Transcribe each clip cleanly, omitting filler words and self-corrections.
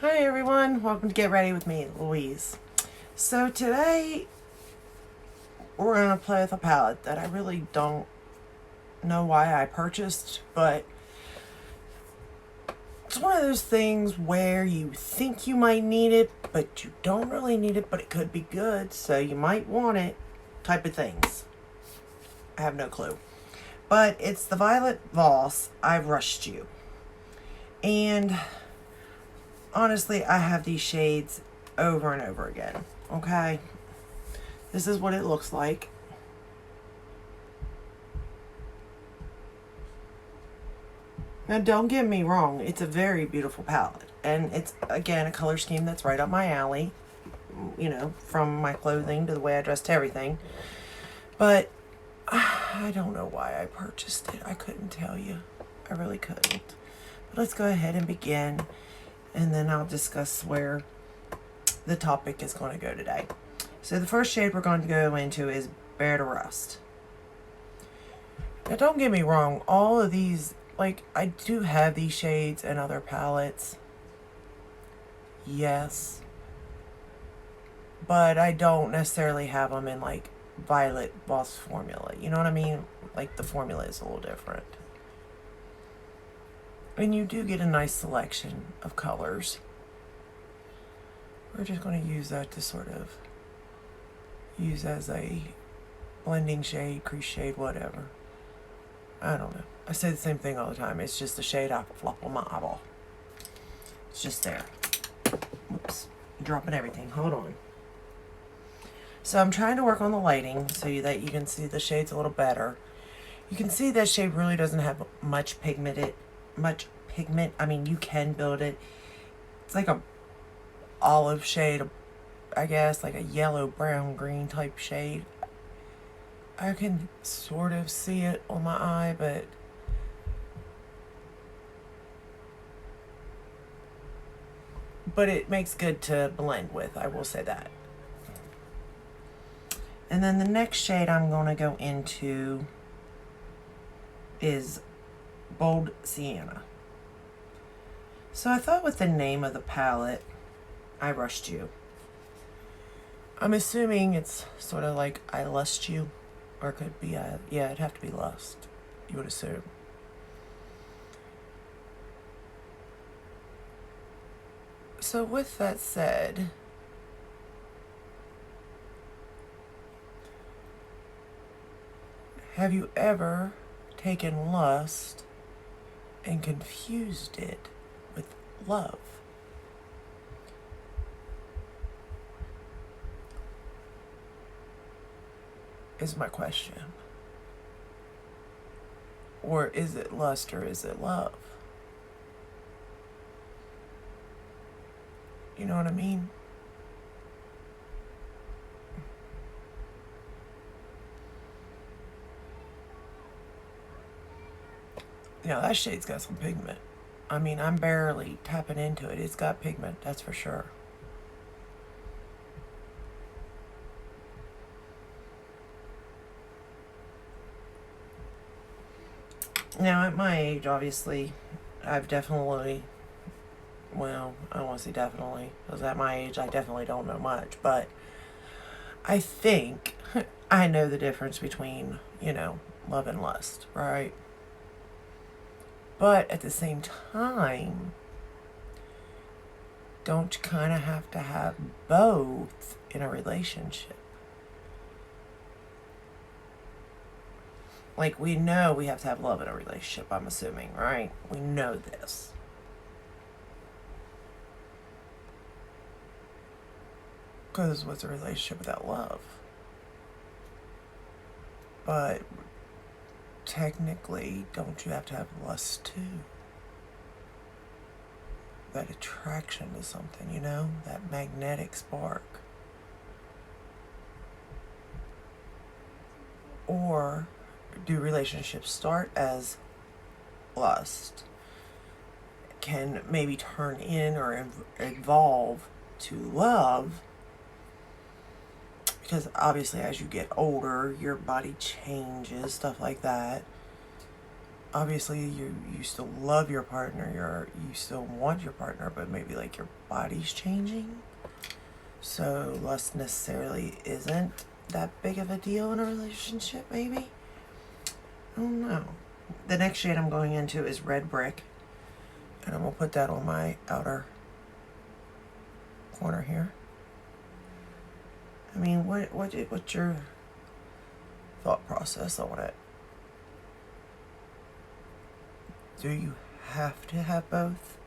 Hi everyone, welcome to Get Ready with me, Louise. So today we're going to play with a palette that I really don't know why I purchased, but it's one of those things where you think you might need it, but you don't really need it, but it could be good, so you might want it type of things. I have no clue. But it's the Violet Voss, I Rushed You. And honestly, I have these shades over and over again, okay? This is what it looks like. Now, don't get me wrong, it's a very beautiful palette. And it's, again, a color scheme that's right up my alley. You know, from my clothing to the way I dress to everything. But I don't know why I purchased it. I couldn't tell you. I really couldn't. But let's go ahead and begin. And then I'll discuss where the topic is going to go today. So the first shade we're going to go into is Bare to Rust. Now don't get me wrong, all of these, like, I do have these shades in other palettes. Yes. But I don't necessarily have them in, like, Violet Voss formula. You know what I mean? Like, the formula is a little different. And you do get a nice selection of colors. We're just going to use that to sort of use as a blending shade, crease shade, whatever. I don't know. I say the same thing all the time. It's just a shade I flop on my eyeball. It's just there. Whoops. Dropping everything. Hold on. So I'm trying to work on the lighting so that you can see the shades a little better. You can see that shade really doesn't have much pigment. I mean, you can build it. It's like a olive shade, I guess, like a yellow, brown, green type shade. I can sort of see it on my eye, but it makes good to blend with, I will say that. And then the next shade I'm going to go into is Bold Sienna. So I thought with the name of the palette, I Rushed You. I'm assuming it's sort of like I Lust You, or it could be, yeah, it'd have to be Lust, you would assume. So with that said, have you ever taken lust and confused it with love? Is my question. Or is it lust or is it love? You know what I mean? You know, that shade's got some pigment. I mean, I'm barely tapping into it. It's got pigment, that's for sure. Now, at my age, obviously, I've definitely, well, I don't want to say definitely, because at my age, I definitely don't know much, but I think I know the difference between, you know, love and lust, right? But at the same time, don't you kind of have to have both in a relationship? Like, we know we have to have love in a relationship, I'm assuming, right? We know this. Because what's a relationship without love? But technically, don't you have to have lust too? That attraction to something, you know? That magnetic spark. Or do relationships start as lust, can maybe turn in or evolve to love, because obviously as you get older your body changes, stuff like that, obviously you still love your partner, you still want your partner, but maybe like your body's changing. So lust necessarily isn't that big of a deal in a relationship, maybe? I don't know. The next shade I'm going into is Red Brick. And I'm going to put that on my outer corner here. I mean, what's your thought process on it? Do you have to have both?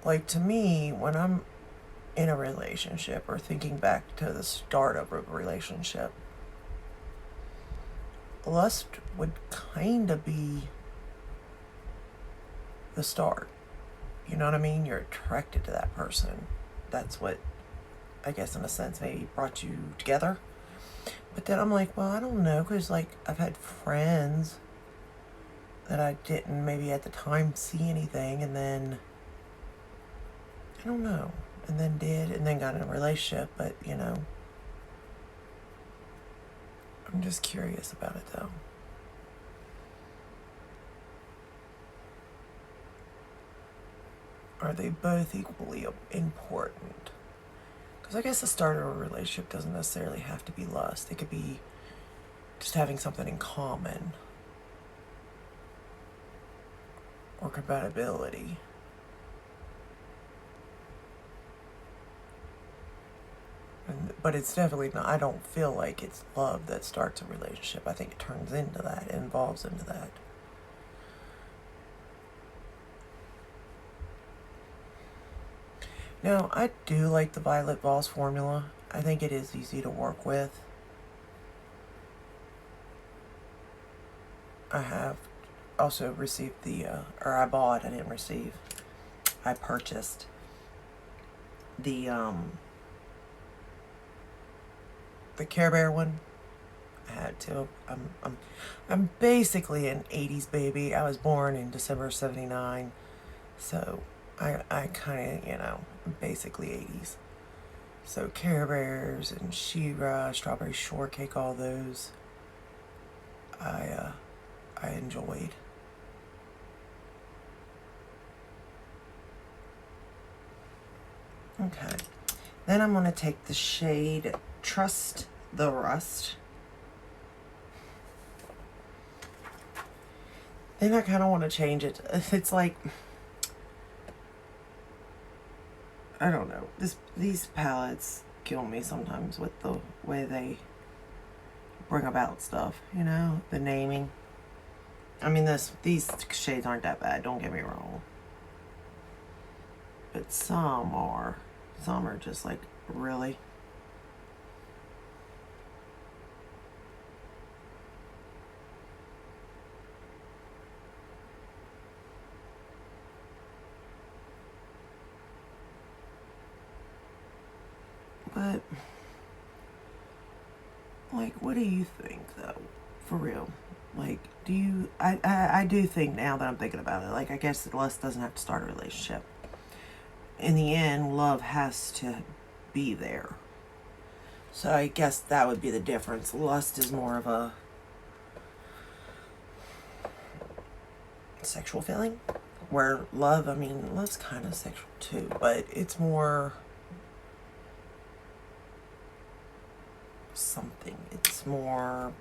Like, to me, when I'm in a relationship or thinking back to the start of a relationship, lust would kind of be the start. You know what I mean? You're attracted to that person. That's what, I guess, in a sense, maybe brought you together. But then I'm like, well, I don't know, because, like, I've had friends that I didn't maybe at the time see anything, and then, I don't know, and then did, and then got in a relationship, but, you know, I'm just curious about it, though. Are they both equally important? Because I guess the start of a relationship doesn't necessarily have to be lust. It could be just having something in common. Or compatibility. But it's definitely not, I don't feel like it's love that starts a relationship. I think it turns into that, it involves into that. Now, I do like the Violet Voss formula. I think it is easy to work with. I have also received I didn't receive. I purchased the Care Bear one. I had to. I'm basically an 80s baby. I was born in December 79. So I kind of, I'm basically 80s. So Care Bears and She-Ra, Strawberry Shortcake, all those I enjoyed. Okay. Then I'm going to take the shade Trust the Rust. Then I kind of want to change it. It's like, I don't know. These palettes kill me sometimes with the way they bring about stuff, the naming. I mean, these shades aren't that bad, don't get me wrong. But some are just like, really? But, like, what do you think, though? For real? Like, I do think, now that I'm thinking about it, like, I guess lust doesn't have to start a relationship. In the end, love has to be there. So I guess that would be the difference. Lust is more of a sexual feeling, where love's kind of sexual too, but it's more something. It's more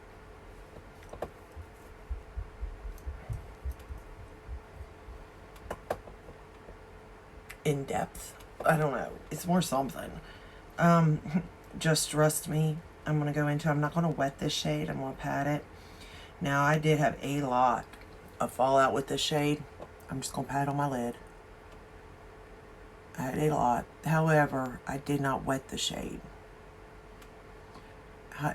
in depth. I don't know. It's more something. Just trust me. I'm not going to wet this shade. I'm going to pat it. Now, I did have a lot of fallout with this shade. I'm just going to pat it on my lid. I had a lot. However, I did not wet the shade.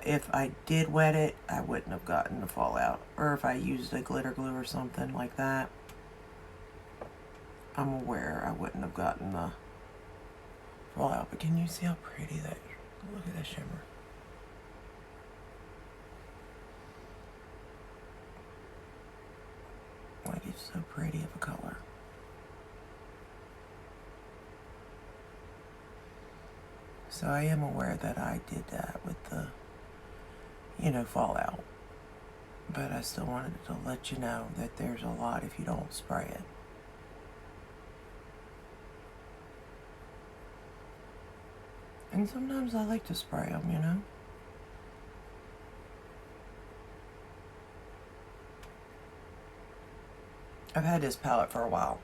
If I did wet it, I wouldn't have gotten the fallout. Or if I used a glitter glue or something like that, I'm aware I wouldn't have gotten the fallout. But can you see how pretty that is? Look at that shimmer. Like, it's so pretty of a color. So I am aware that I did that with the, fallout. But I still wanted to let you know that there's a lot if you don't spray it. And sometimes I like to spray them, you know? I've had this palette for a while,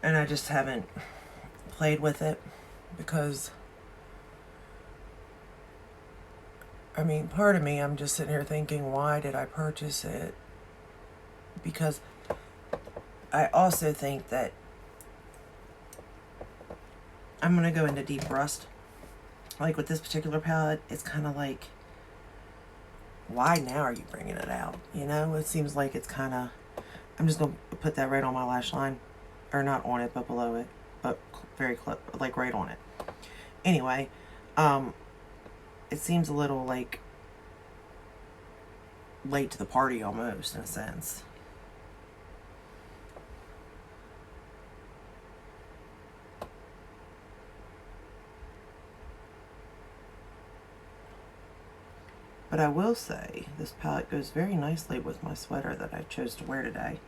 and I just haven't played with it because, I mean, part of me, I'm just sitting here thinking, why did I purchase it? Because I also think that I'm going to go into deep rust. Like with this particular palette, it's kind of like, why now are you bringing it out? You know, it seems like it's kind of, I'm just going to put that right on my lash line. Or not on it, but below it. But very close, like right on it. Anyway, it seems a little like late to the party almost, in a sense. But I will say, this palette goes very nicely with my sweater that I chose to wear today.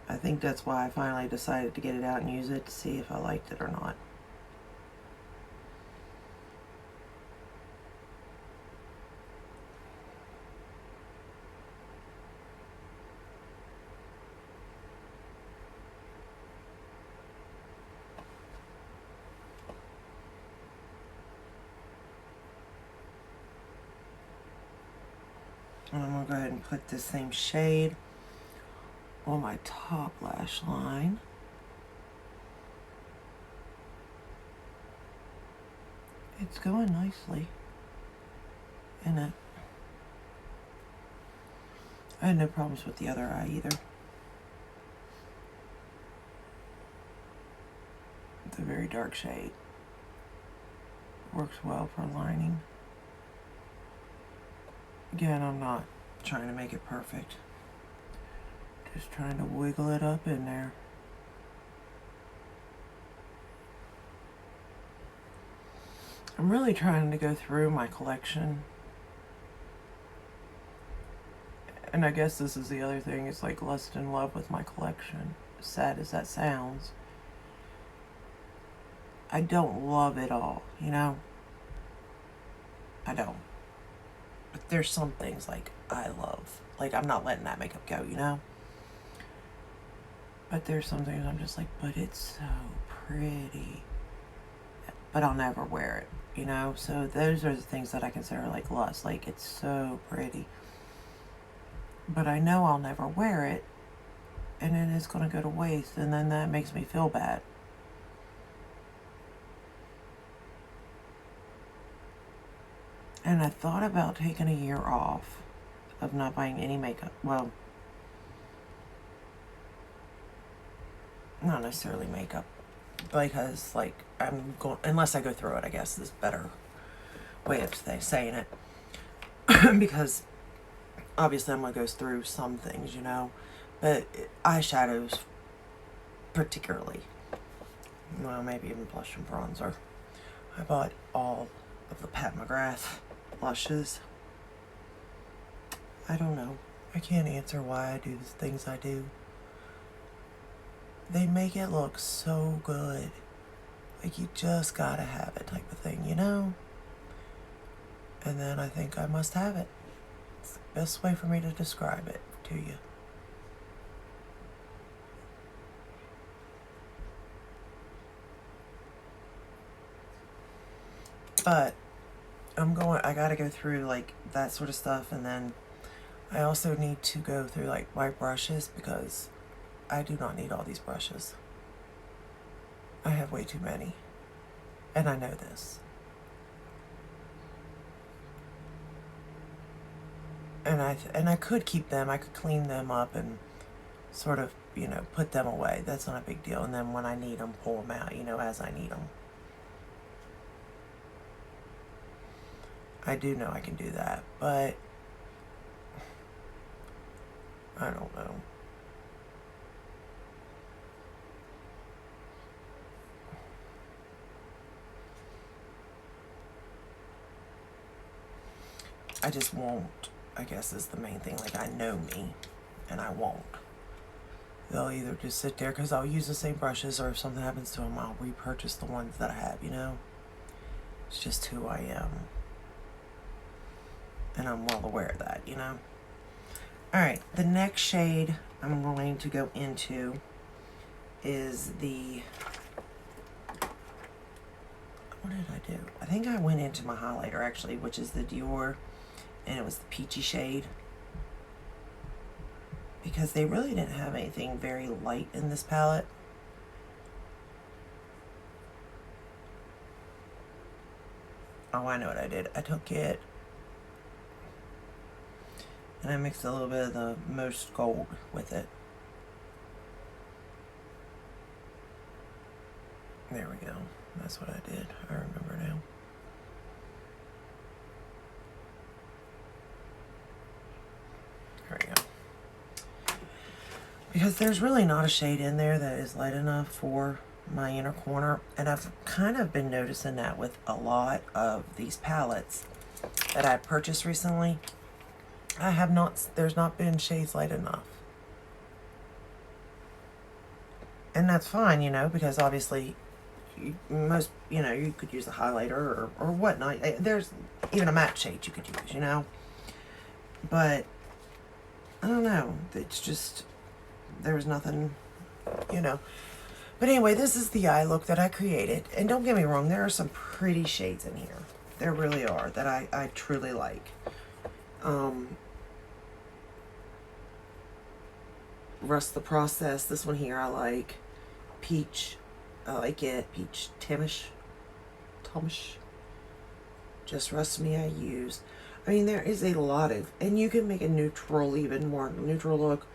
I think that's why I finally decided to get it out and use it to see if I liked it or not. And I'm going to go ahead and put this same shade on my top lash line. It's going nicely, isn't it? I had no problems with the other eye either. It's a very dark shade. Works well for lining. Again, I'm not trying to make it perfect. Just trying to wiggle it up in there. I'm really trying to go through my collection. And I guess this is the other thing, it's like lust in love with my collection. As sad as that sounds. I don't love it all, you know? I don't. But there's some things like I love. Like I'm not letting that makeup go, you know? But there's some things I'm just like, but it's so pretty. But I'll never wear it, you know? So those are the things that I consider like lust. Like it's so pretty. But I know I'll never wear it. And then it's going to go to waste. And then that makes me feel bad. And I thought about taking a year off of not buying any makeup. Well, not necessarily makeup, because like I'm going, unless I go through it, I guess is a better way of saying it. Because obviously I'm going to go through some things, you know, but eyeshadows particularly. Well, maybe even blush and bronzer. I bought all of the Pat McGrath blushes. I don't know. I can't answer why I do the things I do. They make it look so good. Like you just gotta have it type of thing, you know? And then I think I must have it. It's the best way for me to describe it to you. But I gotta go through like that sort of stuff, and then I also need to go through like my brushes because I do not need all these brushes. I have way too many. And I know this. And I could keep them, I could clean them up and sort of, you know, put them away. That's not a big deal. And then when I need them, pull them out, you know, as I need them. I do know I can do that, but I don't know. I just won't I guess is the main thing. Like, I know me, and I won't. They'll either just sit there, because I'll use the same brushes, or if something happens to them, I'll repurchase the ones that I have, you know? It's just who I am. And I'm well aware of that, you know? Alright, the next shade I'm going to go into is the... What did I do? I think I went into my highlighter, actually, which is the Dior, and it was the peachy shade. Because they really didn't have anything very light in this palette. Oh, I know what I did. I took it and I mixed a little bit of the most gold with it. There we go. That's what I did. I remember now. There we go. Because there's really not a shade in there that is light enough for my inner corner. And I've kind of been noticing that with a lot of these palettes that I purchased recently. There's not been shades light enough. And that's fine, you know, because obviously you could use a highlighter or whatnot. There's even a matte shade you could use, you know. But, I don't know. It's just... There's nothing, you know. But anyway, this is the eye look that I created. And don't get me wrong, there are some pretty shades in here. There really are, that I truly like. Rust the Process, this one here I like. Peach, I like it. Peach Tomish. Just Rust Me I use. I mean, there is a lot of, and you can make a neutral, even more neutral look.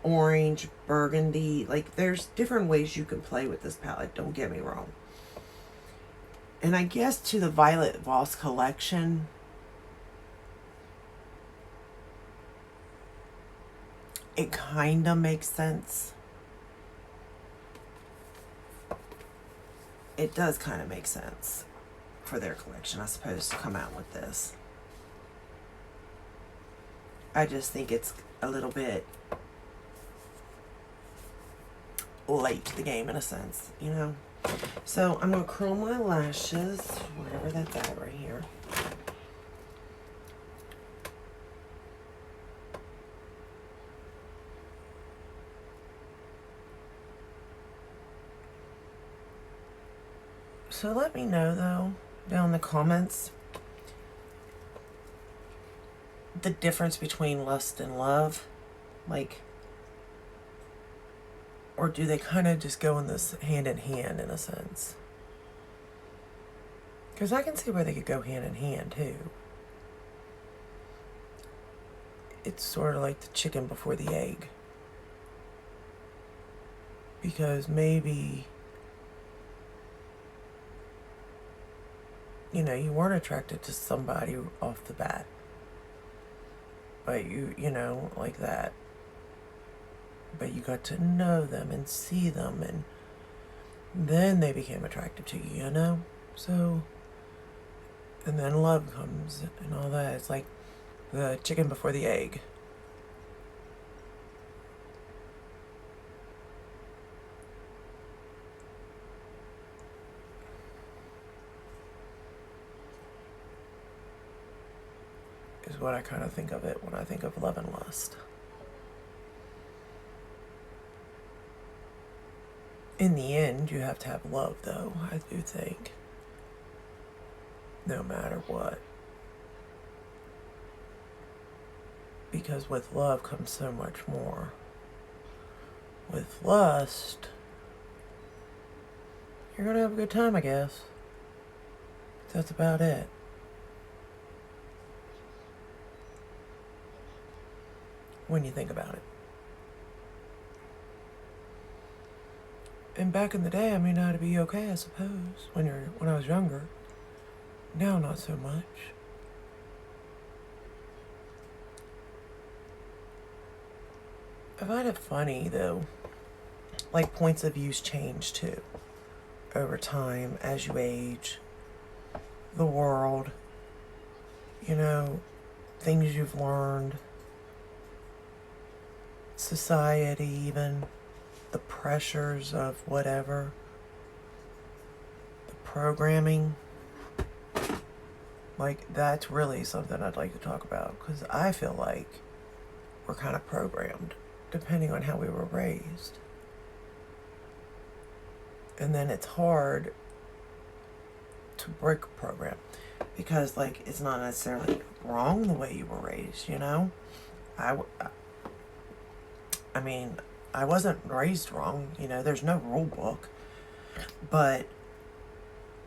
Orange, burgundy, like there's different ways you can play with this palette, don't get me wrong. And I guess to the Violet Voss collection, it kind of makes sense. It does kind of make sense for their collection, I suppose, to come out with this. I just think it's a little bit late to the game in a sense, you know. So I'm gonna curl my lashes, wherever that's at, right here. So let me know though, down in the comments, the difference between lust and love, like, or do they kind of just go in this hand in hand in a sense? Because I can see where they could go hand in hand too. It's sort of like the chicken before the egg. Because maybe, you know, you weren't attracted to somebody off the bat. But you know, like that. But you got to know them and see them, and then they became attracted to you, you know? So, and then love comes and all that. It's like the chicken before the egg. Is what I kind of think of it when I think of love and lust. In the end, you have to have love, though, I do think. No matter what. Because with love comes so much more. With lust, you're gonna have a good time, I guess. That's about it. When you think about it. And back in the day, I mean, that'd be okay, I suppose, when I was younger. Now, not so much. I find it funny, though, like, points of views change, too, over time, as you age, the world, you know, things you've learned, society even, the pressures of whatever, the programming. Like, that's really something I'd like to talk about, because I feel like we're kind of programmed, depending on how we were raised. And then it's hard to break a program, because, like, it's not necessarily wrong the way you were raised, you know? I mean, I wasn't raised wrong, you know, there's no rule book, but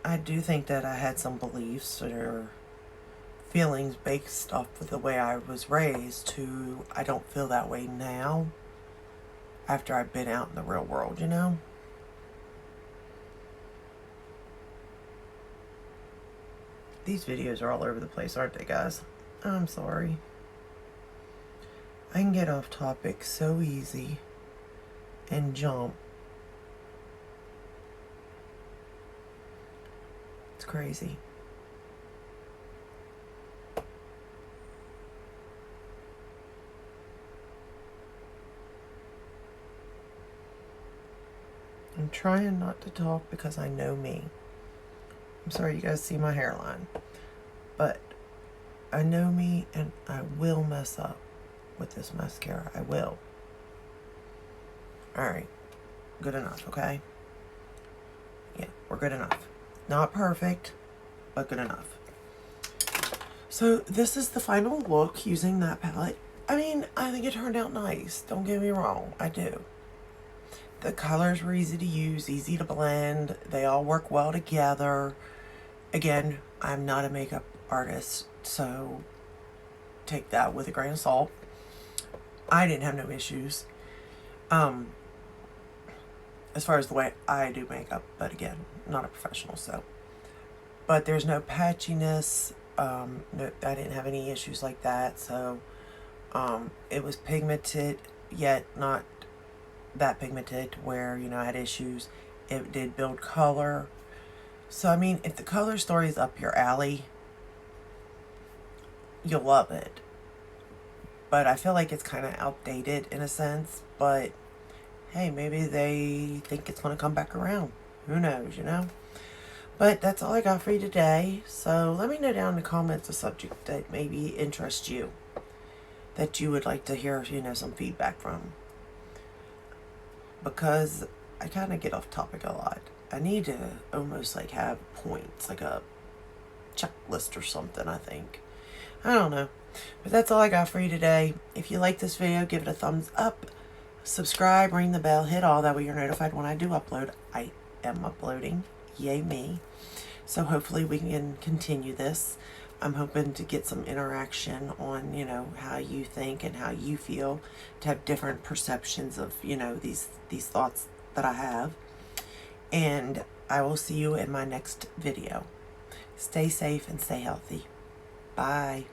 I do think that I had some beliefs or feelings based off of the way I was raised to I don't feel that way now after I've been out in the real world, you know? These videos are all over the place, aren't they, guys? I'm sorry. I can get off topic so easy and jump. It's crazy. I'm trying not to talk because I know me. I'm sorry you guys see my hairline, but I know me and I will mess up with this mascara. I will. Alright. Good enough, okay? Yeah, we're good enough. Not perfect, but good enough. So this is the final look using that palette. I mean, I think it turned out nice. Don't get me wrong. I do. The colors were easy to use, easy to blend. They all work well together. Again, I'm not a makeup artist, so take that with a grain of salt. I didn't have no issues. As far as the way I do makeup, but again, not a professional, so. But there's no patchiness. No, I didn't have any issues like that, so it was pigmented, yet not that pigmented where, you know, I had issues. It did build color. So, I mean, if the color story is up your alley, you'll love it. But I feel like it's kind of outdated in a sense, but hey, maybe they think it's going to come back around. Who knows, you know? But that's all I got for you today. So let me know down in the comments a subject that maybe interests you, that you would like to hear, you know, some feedback from. Because I kind of get off topic a lot. I need to almost like have points, like a checklist or something, I think. I don't know. But that's all I got for you today. If you like this video, give it a thumbs up. Subscribe, ring the bell, hit all. That way you're notified when I do upload. I am uploading. Yay me. So hopefully we can continue this. I'm hoping to get some interaction on, you know, how you think and how you feel, to have different perceptions of, you know, these thoughts that I have. And I will see you in my next video. Stay safe and stay healthy. Bye.